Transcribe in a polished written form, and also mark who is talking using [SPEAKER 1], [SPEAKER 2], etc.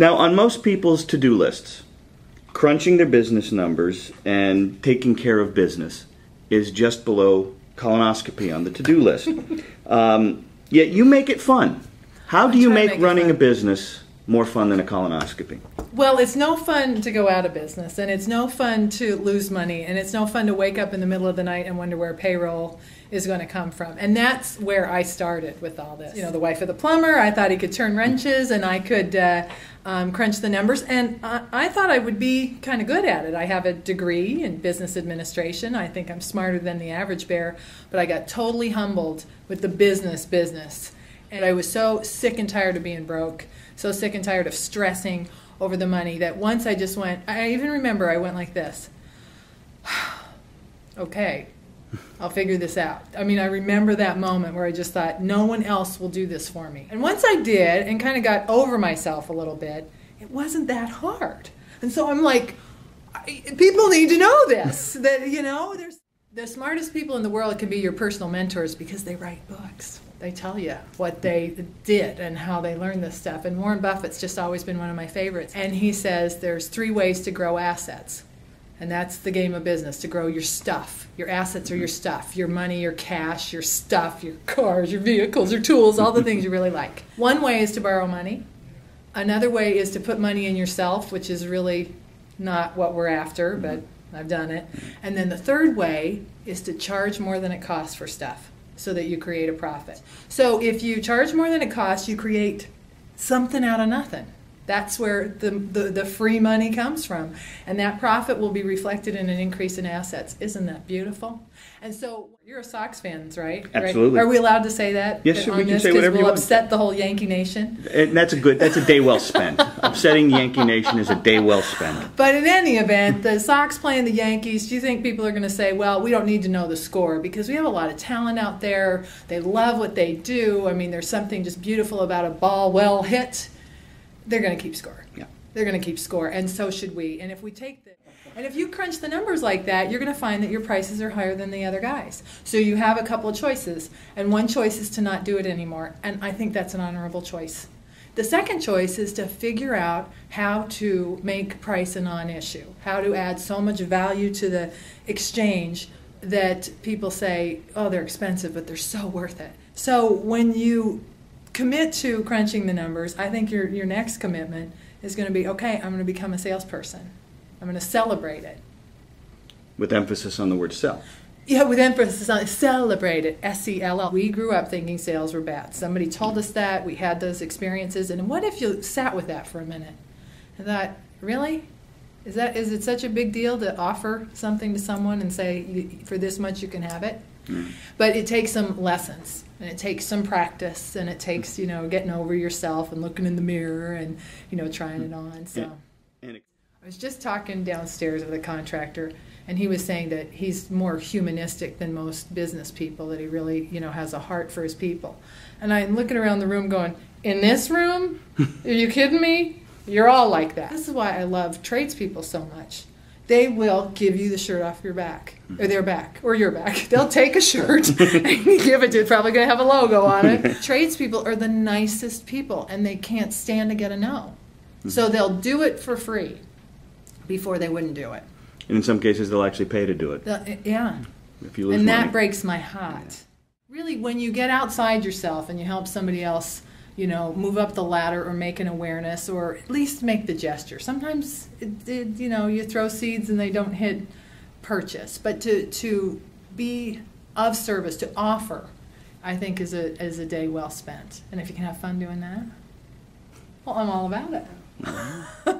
[SPEAKER 1] Now, on most people's to-do lists, crunching their business numbers and taking care of business is just below colonoscopy on the to-do list. Yet you make it fun. How do you make running a business more fun than a colonoscopy?
[SPEAKER 2] Well, it's no fun to go out of business, and it's no fun to lose money, and it's no fun to wake up in the middle of the night and wonder where payroll is going to come from. And that's where I started with all this. You know, the wife of the plumber, I thought he could turn wrenches and I could crunch the numbers, and I thought I would be kind of good at it. I have a degree in business administration. I think I'm smarter than the average bear, but I got totally humbled with the business. And I was so sick and tired of being broke, so sick and tired of stressing over the money that once I just went, I even remember I went like this. Okay, I'll figure this out. I mean, I remember that moment where I just thought, no one else will do this for me. And once I did and kind of got over myself a little bit, it wasn't that hard. And so I'm like, people need to know this, that, you know, the smartest people in the world can be your personal mentors because they write books. They tell you what they did and how they learned this stuff. And Warren Buffett's just always been one of my favorites. And he says there's 3 ways to grow assets. And that's the game of business, to grow your stuff. Your assets are your stuff, your money, your cash, your stuff, your cars, your vehicles, your tools, all the things you really like. One way is to borrow money. Another way is to put money in yourself, which is really not what we're after, but I've done it. And then the third way is to charge more than it costs for stuff, so that you create a profit. So if you charge more than it costs, you create something out of nothing. That's where the free money comes from. And that profit will be reflected in an increase in assets. Isn't that beautiful? And so you're a Sox fan, right?
[SPEAKER 1] Absolutely.
[SPEAKER 2] Right? Are we allowed to say that?
[SPEAKER 1] Yes, we can say whatever you want.
[SPEAKER 2] We'll upset the whole Yankee Nation.
[SPEAKER 1] And that's a day well spent. Upsetting Yankee Nation is a day well spent.
[SPEAKER 2] But in any event, the Sox playing the Yankees, do you think people are going to say, well, we don't need to know the score because we have a lot of talent out there. They love what they do. I mean, there's something just beautiful about a ball well hit. They're going to keep score.
[SPEAKER 1] Yeah.
[SPEAKER 2] They're going to keep score, and so should we. And if you crunch the numbers like that, you're going to find that your prices are higher than the other guys. So you have a couple of choices, and one choice is to not do it anymore, and I think that's an honorable choice. The second choice is to figure out how to make price a non-issue, how to add so much value to the exchange that people say, oh, they're expensive, but they're so worth it. So when you commit to crunching the numbers, I think your next commitment is going to be, okay, I'm going to become a salesperson. I'm going to celebrate it.
[SPEAKER 1] With emphasis on the word sell.
[SPEAKER 2] Yeah, with emphasis on celebrate it, S-E-L-L. We grew up thinking sales were bad. Somebody told us that. We had those experiences. And what if you sat with that for a minute and thought, really? Is it such a big deal to offer something to someone and say, for this much you can have it? Mm. But it takes some lessons. And it takes some practice, and it takes, getting over yourself and looking in the mirror and, trying it on. So I was just talking downstairs with a contractor, and he was saying that he's more humanistic than most business people, that he really, has a heart for his people. And I'm looking around the room going, in this room? Are you kidding me? You're all like that. This is why I love tradespeople so much. They will give you the shirt off your back, or their back, or your back. They'll take a shirt and give it to it. Probably going to have a logo on it. Tradespeople are the nicest people, and they can't stand to get a no. So they'll do it for free before they wouldn't do it.
[SPEAKER 1] And in some cases, they'll actually pay to do it.
[SPEAKER 2] Yeah.
[SPEAKER 1] If you lose
[SPEAKER 2] and
[SPEAKER 1] money.
[SPEAKER 2] That breaks my heart. Really, when you get outside yourself and you help somebody else, move up the ladder or make an awareness or at least make the gesture. Sometimes, you throw seeds and they don't hit purchase. But to be of service, to offer, I think is a day well spent. And if you can have fun doing that, well, I'm all about it.